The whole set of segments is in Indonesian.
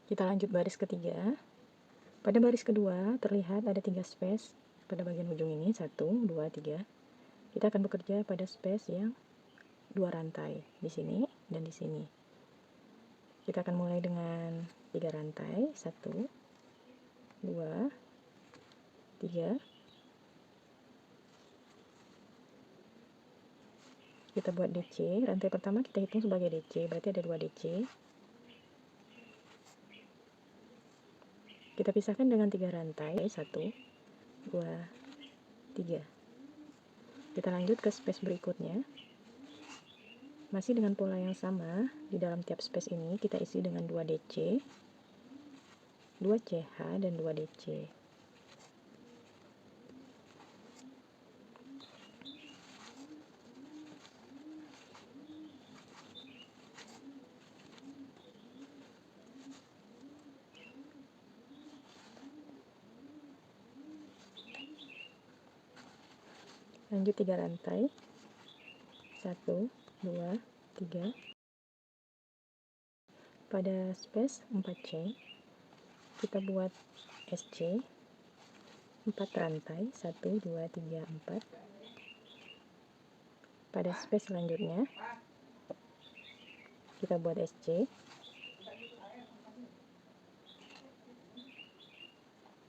Kita lanjut baris ketiga. Pada baris kedua terlihat ada 3 space pada bagian ujung ini, 1, 2, 3. Kita akan bekerja pada space yang 2 rantai di sini dan di sini. Kita akan mulai dengan 3 rantai, 1, 2, 3. Kita buat DC, rantai pertama kita hitung sebagai DC, berarti ada 2 DC. Kita pisahkan dengan 3 rantai, 1, 2, 3. Kita lanjut ke space berikutnya. Masih dengan pola yang sama, di dalam tiap space ini kita isi dengan 2 DC, 2 CH, dan 2 DC. Lanjut 3 rantai, 1, 2, 3. Pada space 4C kita buat SC 4 rantai, 1, 2, 3, 4. Pada space selanjutnya kita buat SC,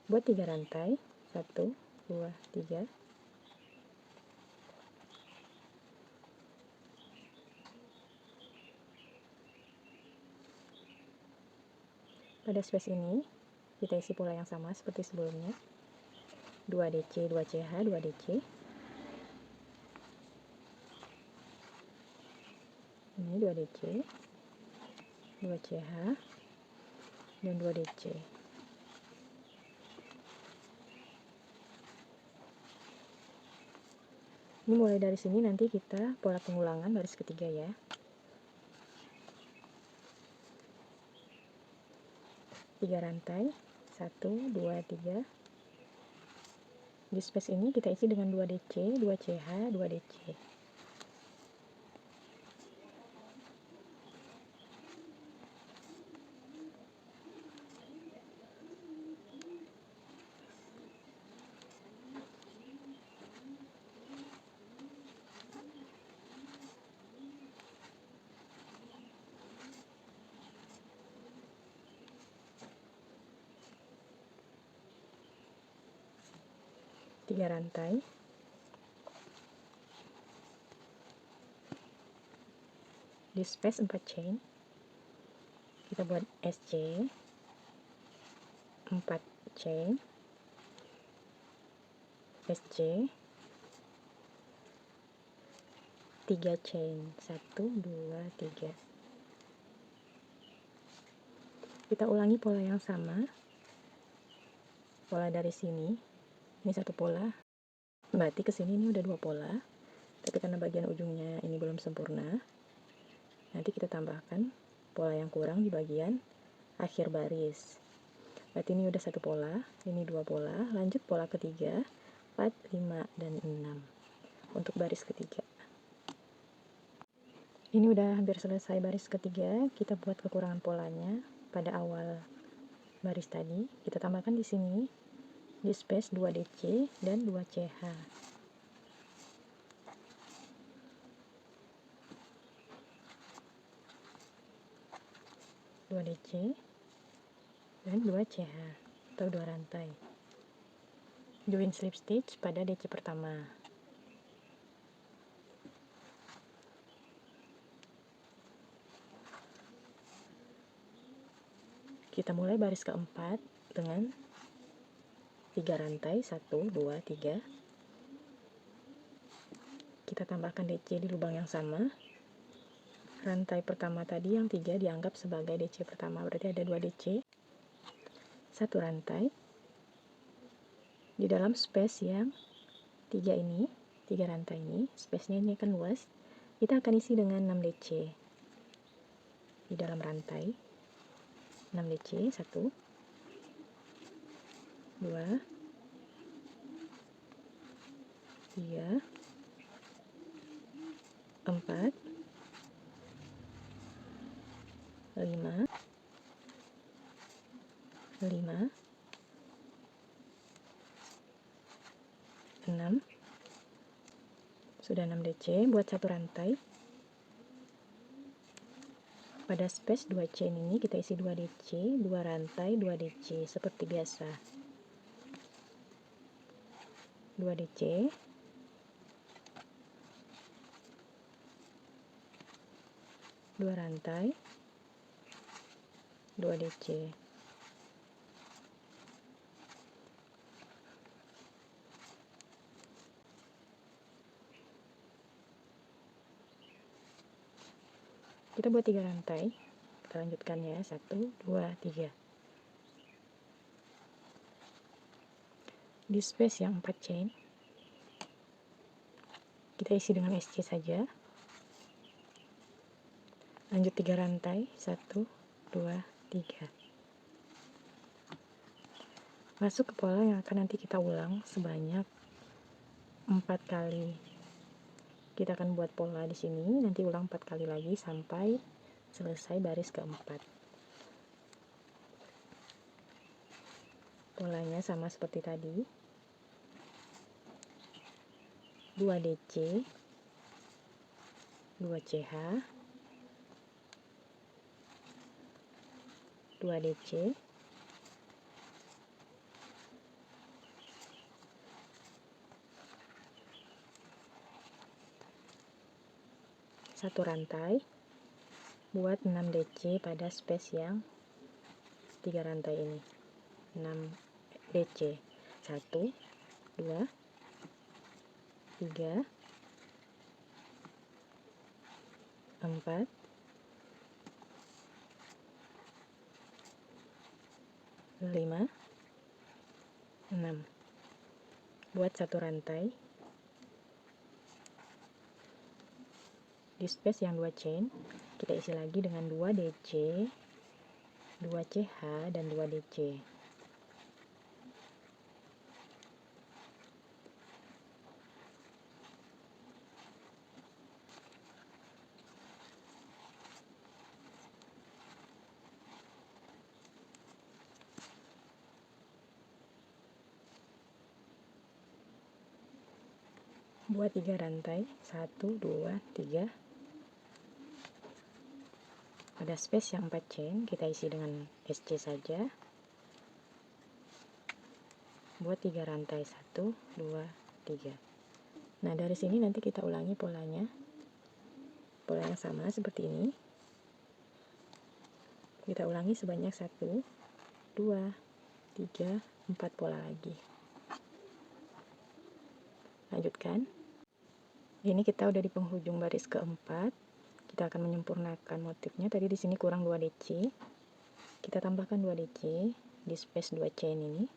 buat 3 rantai, 1, 2, 3. Pada space ini kita isi pola yang sama seperti sebelumnya, 2 DC, 2 CH, 2 DC. Ini 2 DC, 2 CH, dan 2 DC. Ini mulai dari sini nanti kita pola pengulangan baris ketiga ya. Tiga rantai, 1, 2, 3. Di space ini kita isi dengan 2 DC, 2 CH, 2 DC. Tiga rantai, di space 4 chain kita buat SC 4 chain, SC 3 chain, 1, 2, 3. Kita ulangi pola yang sama, pola dari sini. Ini satu pola, berarti kesini ini udah 2 pola, tapi karena bagian ujungnya ini belum sempurna, nanti kita tambahkan pola yang kurang di bagian akhir baris. Berarti ini udah 1 pola, ini 2 pola, lanjut pola ketiga, 4, 5, dan 6 untuk baris ketiga. Ini udah hampir selesai baris ketiga, kita buat kekurangan polanya pada awal baris tadi. Kita tambahkan di sini di space 2 DC dan 2 CH. 2 DC dan 2 CH atau 2 rantai. Join slip stitch pada DC pertama. Kita mulai baris keempat dengan 3 rantai, 1, 2, 3. Kita tambahkan DC di lubang yang sama. Rantai pertama tadi yang 3 dianggap sebagai DC pertama, berarti ada 2 DC. 1 rantai. Di dalam space yang 3 ini, 3 rantai ini, space-nya ini akan luas. Kita akan isi dengan 6 DC. Di dalam rantai 6 DC, 1, 2, 3, 4, 5, 5, 6. Sudah 6 DC, buat satu rantai. Pada space 2 chain ini kita isi 2 DC, 2 rantai, 2 DC seperti biasa. 2 DC, 2 rantai, 2 DC. Kita buat 3 rantai. Kita lanjutkan ya, 1, 2, 3. Di space yang 4 chain kita isi dengan SC saja. Lanjut 3 rantai, 1, 2, 3. Masuk ke pola yang akan nanti kita ulang sebanyak 4 kali. Kita akan buat pola di sini, nanti ulang 4 kali lagi sampai selesai baris keempat. Polanya sama seperti tadi. 2 DC, 2 CH, 2 DC, 1 rantai, buat 6 DC pada space yang 3 rantai ini. 6 DC, 1, 2, 3, 4, 5, 6. Buat satu rantai di space yang 2 chain, kita isi lagi dengan 2 DC, 2 CH, dan 2 DC. Buat 3 rantai, 1, 2, 3. Pada space yang 4 chain kita isi dengan SC saja. Buat 3 rantai, 1, 2, 3. Nah, dari sini nanti kita ulangi polanya. Pola yang sama seperti ini. Kita ulangi sebanyak 1, 2, 3, 4 pola lagi. Lanjutkan. Ini kita udah di penghujung baris keempat. Kita akan menyempurnakan motifnya. Tadi di sini kurang 2 DC. Kita tambahkan 2 DC di space 2 chain ini.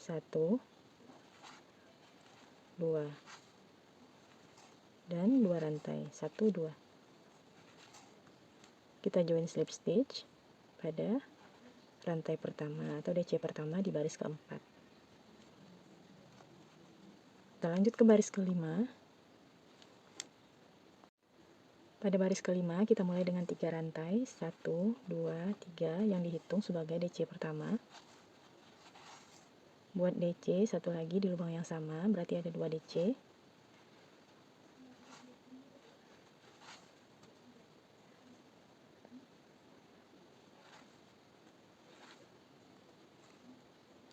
1, 2, dan 2 rantai. 1, 2. Kita join slip stitch pada rantai pertama atau DC pertama di baris keempat. Kita lanjut ke baris kelima. Pada baris kelima kita mulai dengan 3 rantai, 1, 2, 3 yang dihitung sebagai DC pertama. Buat DC satu lagi di lubang yang sama, berarti ada 2 DC.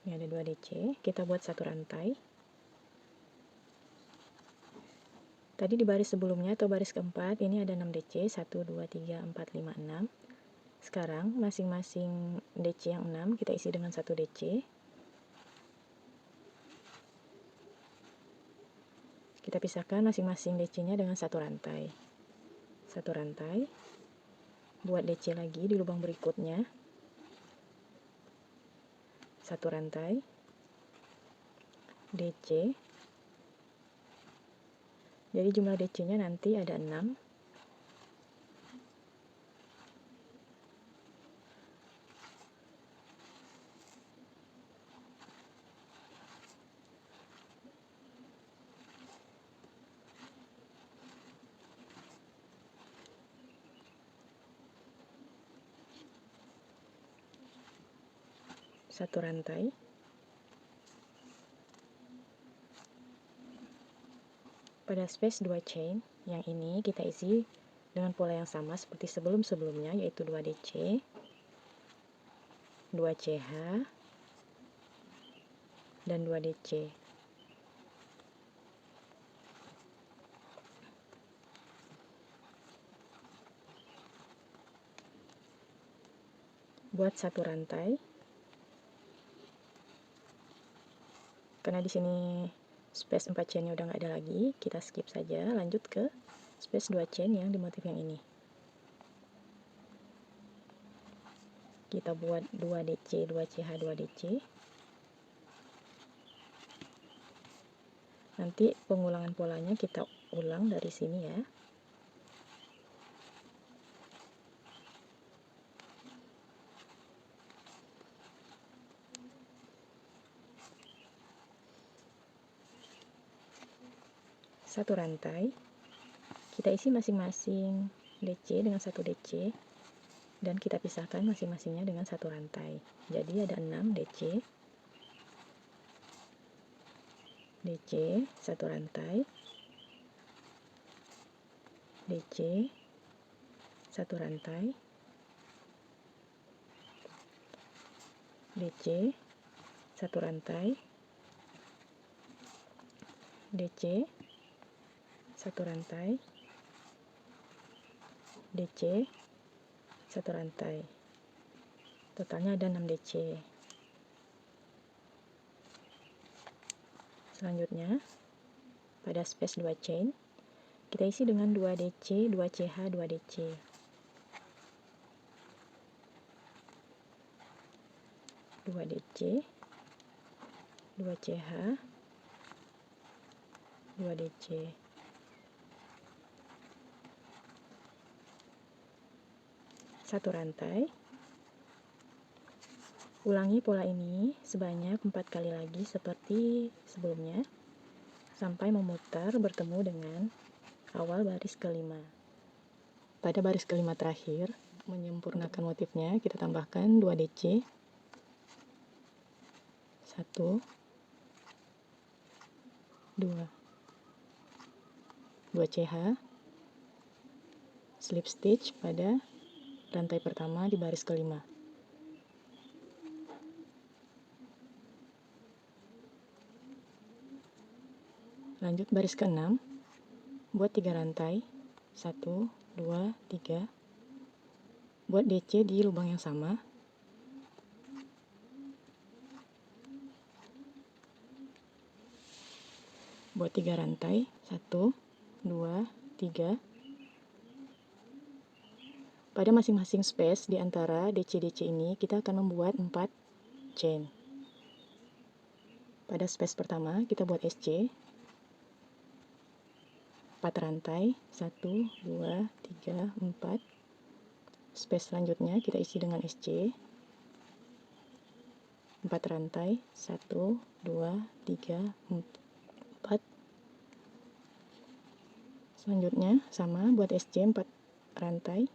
Ini ada 2 DC, kita buat satu rantai. Tadi di baris sebelumnya atau baris keempat ini ada 6 DC, 1, 2, 3, 4, 5, 6. Sekarang masing-masing DC yang 6 kita isi dengan 1 DC. Kita pisahkan masing-masing DC-nya dengan satu rantai. Satu rantai. Buat DC lagi di lubang berikutnya. Satu rantai. DC. Jadi jumlah DC-nya nanti ada 6. 1 rantai. Pada space 2 chain yang ini kita isi dengan pola yang sama seperti sebelum-sebelumnya, yaitu 2 DC, 2 CH, dan 2 DC. Buat 1 rantai. Karena di sini space 4 chainnya udah nggak ada lagi, kita skip saja, lanjut ke space 2 chain yang di motif yang ini. Kita buat 2 DC, 2 CH, 2 DC. Nanti pengulangan polanya kita ulang dari sini ya. Satu rantai, kita isi masing-masing DC dengan 1 DC, dan kita pisahkan masing-masingnya dengan 1 rantai. Jadi ada 6 DC, DC, 1 rantai, DC, 1 rantai, DC, 1 rantai, DC, 1 rantai, DC, 1 rantai. Totalnya ada 6 DC. Selanjutnya, pada space 2 chain, kita isi dengan 2 DC, 2 CH, 2 DC. Dua DC, 2 CH, 2 DC. Satu rantai. Ulangi pola ini sebanyak 4 kali lagi seperti sebelumnya, sampai memutar bertemu dengan awal baris kelima. Pada baris kelima terakhir, menyempurnakan motifnya, kita tambahkan 2 DC, 1, 2, 2 CH, slip stitch pada rantai pertama di baris kelima. Lanjut baris ke-6, buat 3 rantai, 1, 2, 3, buat DC di lubang yang sama, buat 3 rantai, 1, 2, 3, pada masing-masing space di antara DC-DC ini kita akan membuat 4 chain. Pada space pertama kita buat SC, 4 rantai, 1, 2, 3, 4. Space selanjutnya kita isi dengan SC, 4 rantai, 1, 2, 3, 4. Selanjutnya sama, buat SC 4 rantai,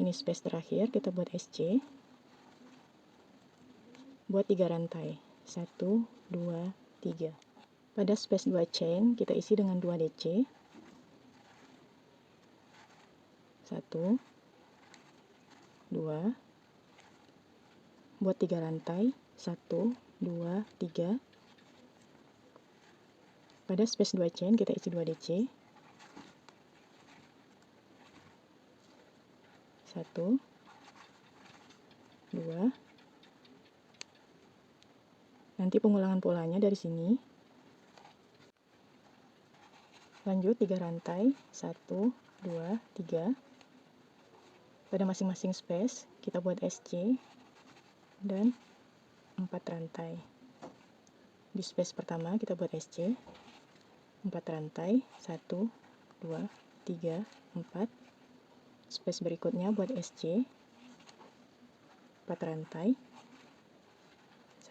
ini space terakhir kita buat SC, buat 3 rantai, 1, 2, 3. Pada space 2 chain kita isi dengan 2 DC, 1, 2, buat 3 rantai, 1, 2, 3. Pada space 2 chain kita isi 2 DC, 1, 2. Nanti pengulangan polanya dari sini. Lanjut 3 rantai, 1, 2, 3. Pada masing-masing space kita buat SC dan 4 rantai. Di space pertama kita buat SC, 4 rantai, 1, 2, 3, 4. Space berikutnya buat SC, 4 rantai,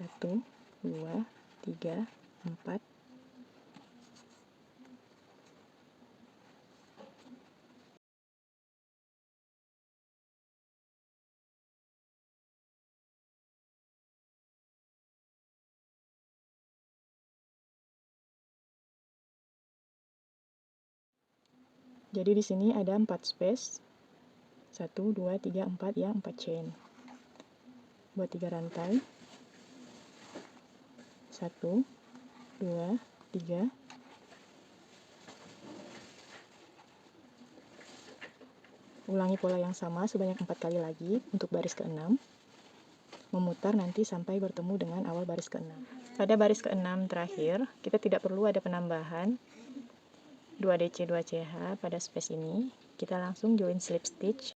1, 2, 3, 4. Jadi di sini ada 4 space. 1, 2, 3, 4 ya, 4 chain. Buat 3 rantai. 1, 2, 3. Ulangi pola yang sama sebanyak 4 kali lagi untuk baris ke-6. Memutar nanti sampai bertemu dengan awal baris ke-6. Pada baris ke-6 terakhir, kita tidak perlu ada penambahan 2DC 2CH pada space ini. Kita langsung join slip stitch.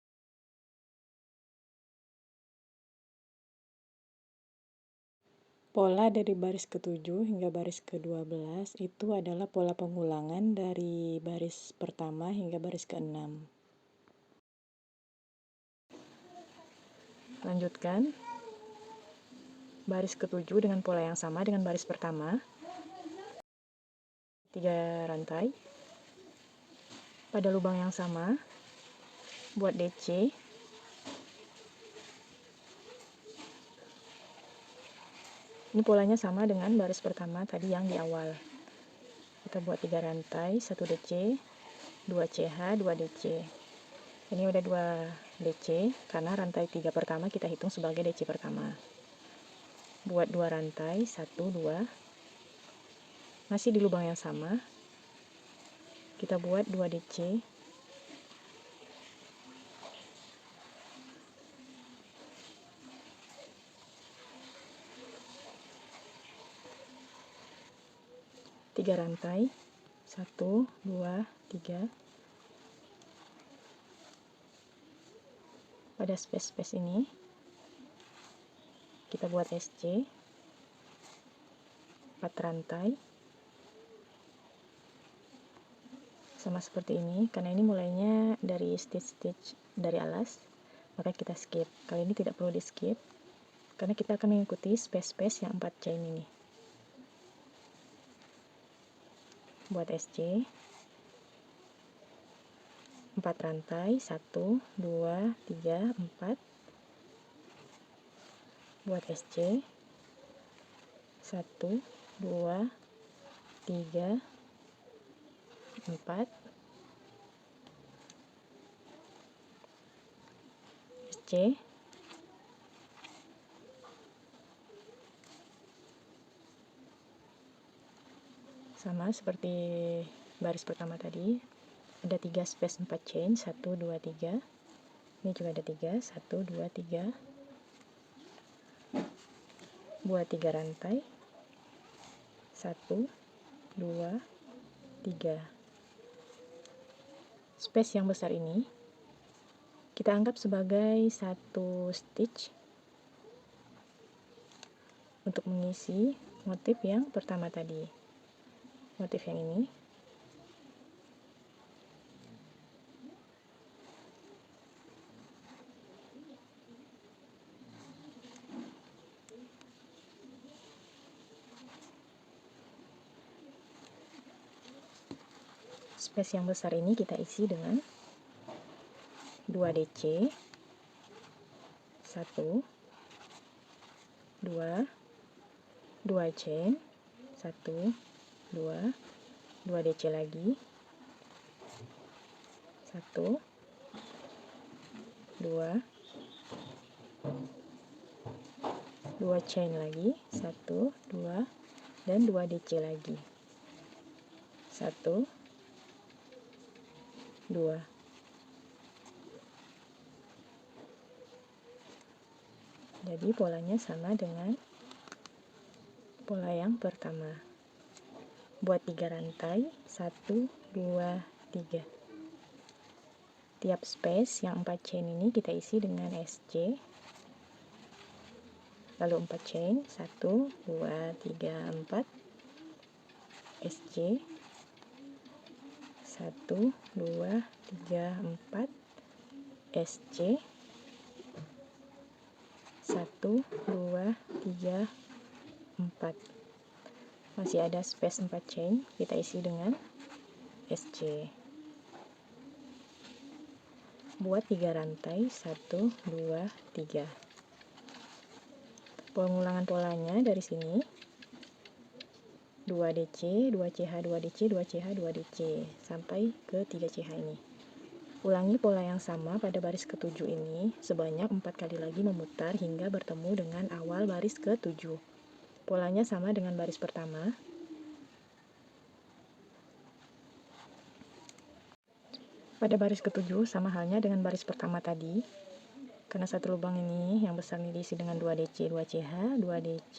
Pola dari baris ke-7 hingga baris ke-12 itu adalah pola pengulangan dari baris pertama hingga baris ke-6. Lanjutkan baris ke-7 dengan pola yang sama dengan baris pertama. 3 rantai. Pada lubang yang sama, buat DC. Ini polanya sama dengan baris pertama tadi yang di awal. Kita buat 3 rantai, 1 DC, 2 CH, 2 DC. Ini udah 2 DC karena rantai 3 pertama kita hitung sebagai DC pertama. Buat 2 rantai, 1, 2. Masih di lubang yang sama. Kita buat 2 DC. Tiga rantai, 1, 2, 3. Pada space-space ini kita buat SC 4 rantai sama seperti ini. Karena ini mulainya dari stitch dari alas, maka kita skip. Kali ini tidak perlu di skip karena kita akan mengikuti space-space yang 4 chain ini. Buat SC 4 rantai, 1, 2, 3, 4. Buat SC 1, 2, 3, 4. SC sama seperti baris pertama tadi, ada 3 space 4 chain, 1, 2, 3. Ini juga ada 3, 1, 2, 3. Buat 3 rantai, 1, 2, 3. Space yang besar ini kita anggap sebagai satu stitch untuk mengisi motif yang pertama tadi. Motif yang ini. Space yang besar ini kita isi dengan 2 DC, 1, 2, 2 chain, 1, 2, 2 DC lagi, 1, 2, 2 chain lagi, 1, 2, dan 2 DC lagi, 1, 2. Jadi polanya sama dengan pola yang pertama. Buat 3 rantai, 1, 2, 3. Tiap space yang 4 chain ini kita isi dengan SC. Lalu 4 chain, 1, 2, 3, 4. SC 1, 2, 3, 4. SC 1, 2, 3, 4. Masih ada space 4 chain, kita isi dengan SC. Buat 3 rantai, 1, 2, 3. Pengulangan polanya dari sini 2 DC, 2 CH, 2 DC, 2 CH, 2 DC sampai ke 3 CH ini. Ulangi pola yang sama pada baris ke-7 ini sebanyak 4 kali lagi memutar hingga bertemu dengan awal baris ke-7. Polanya sama dengan baris pertama. Pada baris ke-7 sama halnya dengan baris pertama tadi. Karena satu lubang ini yang besar ini diisi dengan 2 DC, 2 CH, 2 DC,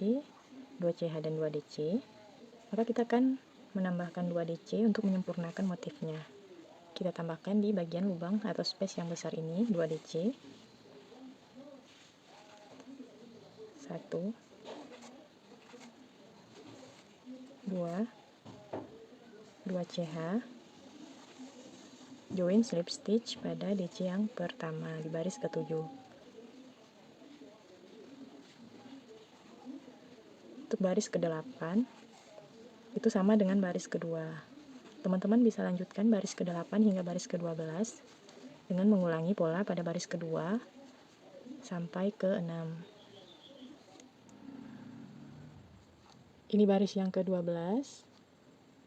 2 CH dan 2 DC. Maka kita akan menambahkan 2 DC untuk menyempurnakan motifnya. Kita tambahkan di bagian lubang atau space yang besar ini 2 DC, 1, 2, 2 CH, join slip stitch pada DC yang pertama di baris ke-7. Untuk baris ke-8 itu sama dengan baris kedua. Teman-teman bisa lanjutkan baris ke-8 hingga baris ke-12 dengan mengulangi pola pada baris kedua sampai ke-6. Ini baris yang ke-12.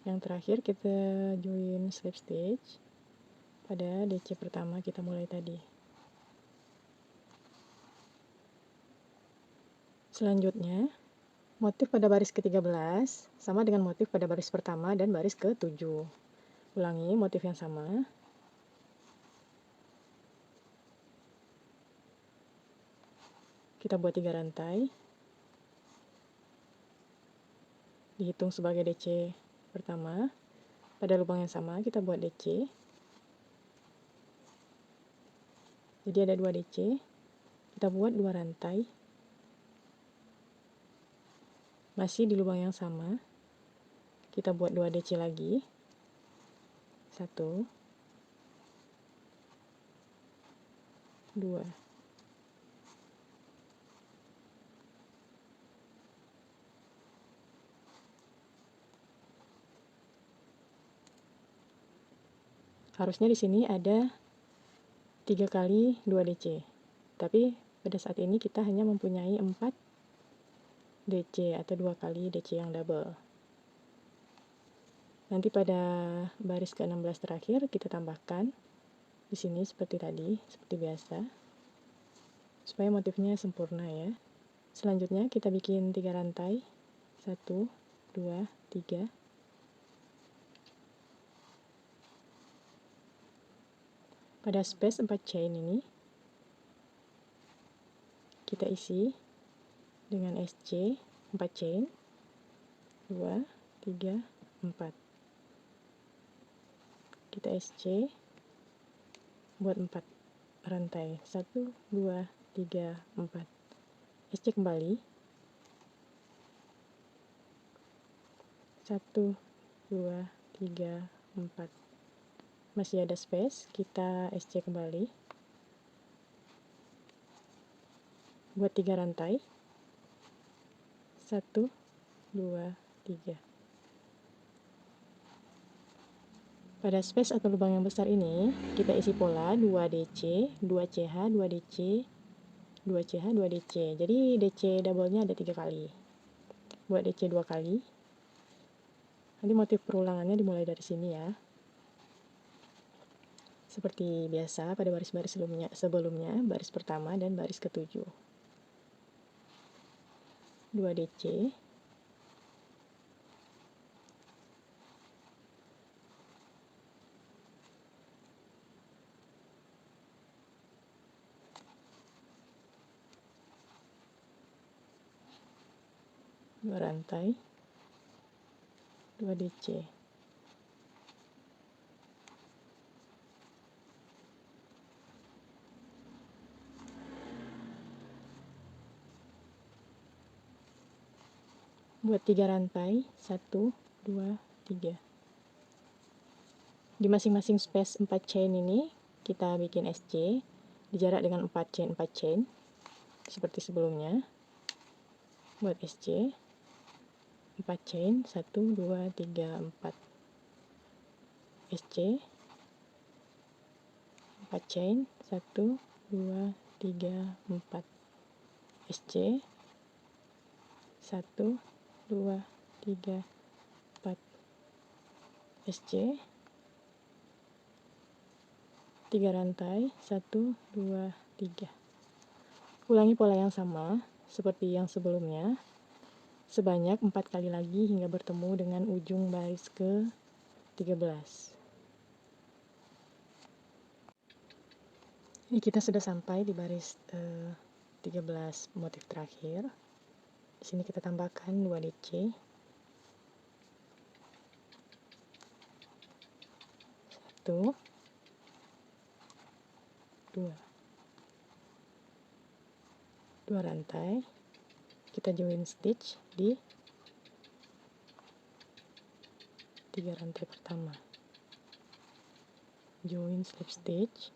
Yang terakhir kita join slip stitch pada DC pertama kita mulai tadi. Selanjutnya, motif pada baris ke-13 sama dengan motif pada baris pertama dan baris ke-7. Ulangi motif yang sama. Kita buat 3 rantai. Dihitung sebagai DC pertama. Pada lubang yang sama kita buat DC. Jadi ada 2 DC. Kita buat 2 rantai. Masih di lubang yang sama. Kita buat 2 DC lagi. 1, 2. Harusnya di sini ada 3 kali 2 DC. Tapi pada saat ini kita hanya mempunyai 4 DC atau 2 kali DC yang double. Nanti pada baris ke-16 terakhir kita tambahkan di sini seperti tadi, seperti biasa. Supaya motifnya sempurna ya. Selanjutnya kita bikin 3 rantai. 1, 2, 3. Pada space 4 chain ini kita isi dengan SC 4 chain. 2, 3, 4. Kita SC buat 4 rantai. 1, 2, 3, 4. SC kembali. 1, 2, 3, 4. Masih ada space, kita SC kembali. Buat 3 rantai. 1, 2, 3. Pada space atau lubang yang besar ini, kita isi pola 2 DC, 2 CH, 2 DC, 2 CH, 2 DC. Jadi DC double-nya ada 3 kali. Buat DC 2 kali. Nanti motif perulangannya dimulai dari sini ya. Seperti biasa pada baris-baris sebelumnya, baris pertama dan baris ke-7. 2 DC. Dua rantai, 2 DC. Buat 3 rantai, 1, 2, 3. Di masing-masing space 4 chain ini, kita bikin SC, dijarak dengan 4 chain, 4 chain, seperti sebelumnya. Buat SC. 4 chain, 1 2 3 4 SC, 4 chain, 1 2 3 4 SC, 1 2 3 4 SC, 3 rantai, 1 2 3. Ulangi pola yang sama seperti yang sebelumnya sebanyak 4 kali lagi hingga bertemu dengan ujung baris ke 13. Ini kita sudah sampai di baris 13 motif terakhir. Di sini kita tambahkan 2 DC. 1 2 rantai, kita join stitch di 3 rantai pertama, join slip stitch,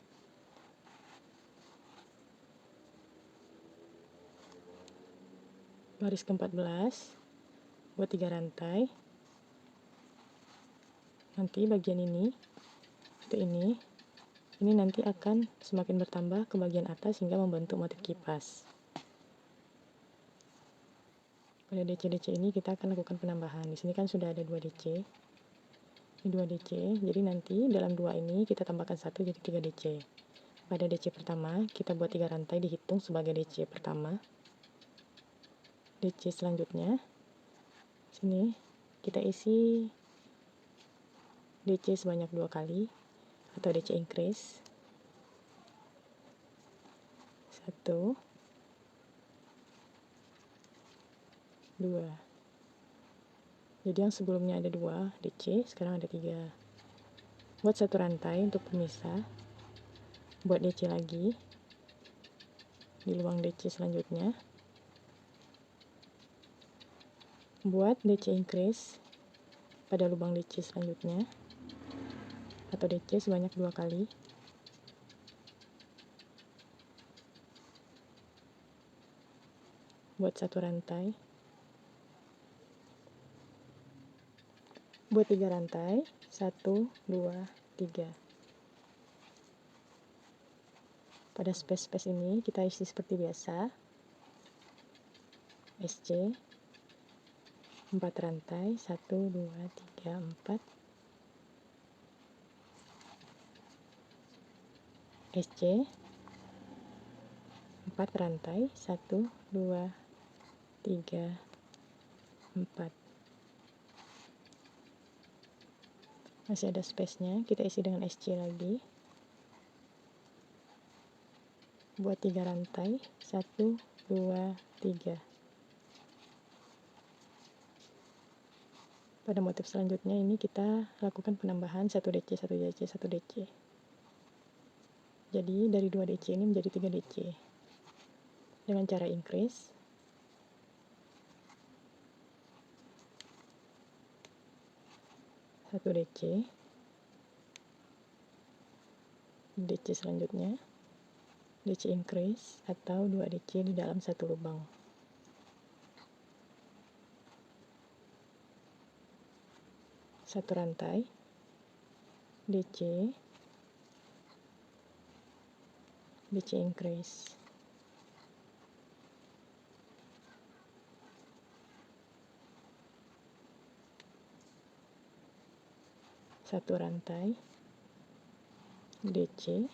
baris ke-14 buat 3 rantai. Nanti bagian ini atau ini nanti akan semakin bertambah ke bagian atas hingga membentuk motif kipas. Pada DC-DC ini kita akan lakukan penambahan. Di sini kan sudah ada 2 DC. Ini 2 DC. Jadi nanti dalam 2 ini kita tambahkan 1 jadi 3 DC. Pada DC pertama kita buat 3 rantai dihitung sebagai DC pertama. DC selanjutnya sini kita isi DC sebanyak 2 kali atau DC increase. 1 2. Jadi yang sebelumnya ada 2 DC, sekarang ada 3. Buat 1 rantai untuk pemisah. Buat DC lagi di lubang DC selanjutnya. Buat DC increase pada lubang DC selanjutnya atau DC sebanyak 2 kali. Buat 1 rantai. Buat 3 rantai, 1 2 3. Pada space-space ini kita isi seperti biasa. SC 4 rantai, 1 2 3 4. SC 4 rantai, 1 2 3 4. Masih ada space-nya, kita isi dengan SC lagi. Buat 3 rantai, 1 2 3. Pada motif selanjutnya ini kita lakukan penambahan 1 DC, 1 DC, 1 DC. Jadi dari 2 DC ini menjadi 3 DC. Dengan cara increase. Satu DC. DC selanjutnya. DC increase atau 2 DC di dalam satu lubang. Satu rantai. DC. DC increase. Satu rantai. DC.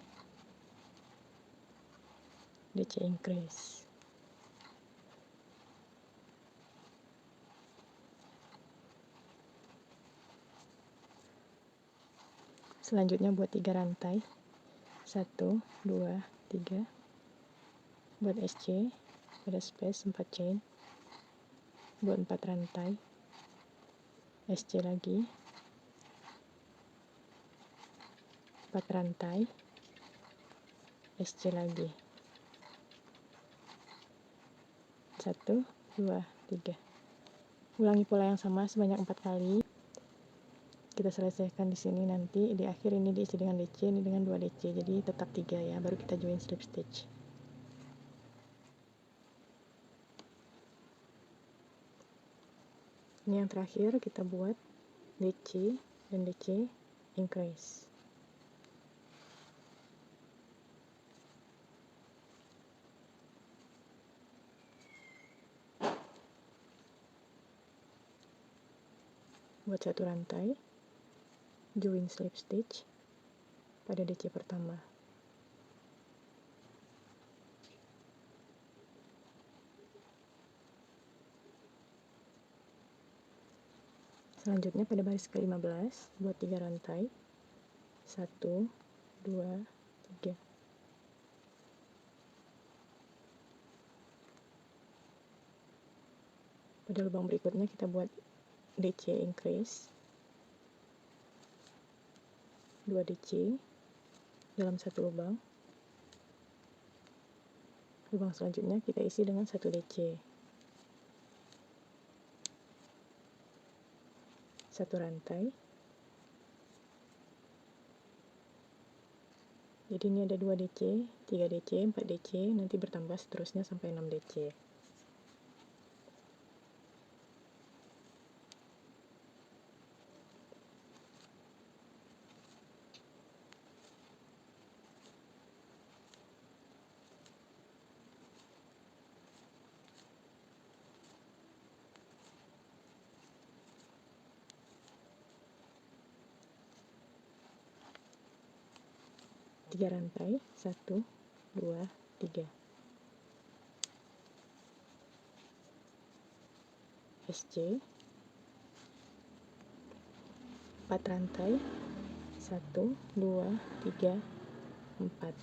DC increase. Selanjutnya buat 3 rantai. 1 2 3. Buat SC pada space 4 chain. Buat 4 rantai. SC lagi. 4 rantai. SC lagi. 1 2 3. Ulangi pola yang sama sebanyak 4 kali. Kita selesaikan di sini, nanti di akhir ini diisi dengan DC, ini dengan 2 DC, jadi tetap 3 ya, baru kita join slip stitch. Ini yang terakhir kita buat DC dan DC increase. Buat satu rantai, join slip stitch pada DC pertama. Selanjutnya pada baris ke-15 buat 3 rantai, 1, 2, 3. Pada lubang berikutnya kita buat DC increase 2 DC dalam satu lubang. Lubang selanjutnya kita isi dengan 1 DC. Satu rantai. Jadi ini ada 2 DC, 3 DC, 4 DC, nanti bertambah seterusnya sampai 6 DC. Tiga rantai, 1, 2, 3. SC 4 rantai, 1, 2, 3, 4.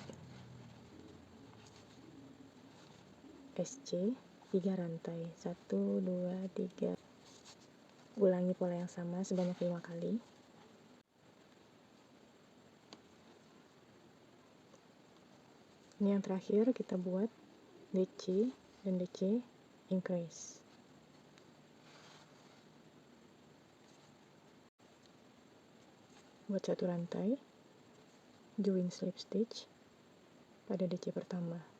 SC 3 rantai, 1, 2, 3. Ulangi pola yang sama sebanyak 5 kali. Ini yang terakhir kita buat DC dan DC increase. Buat satu rantai, join slip stitch pada DC pertama.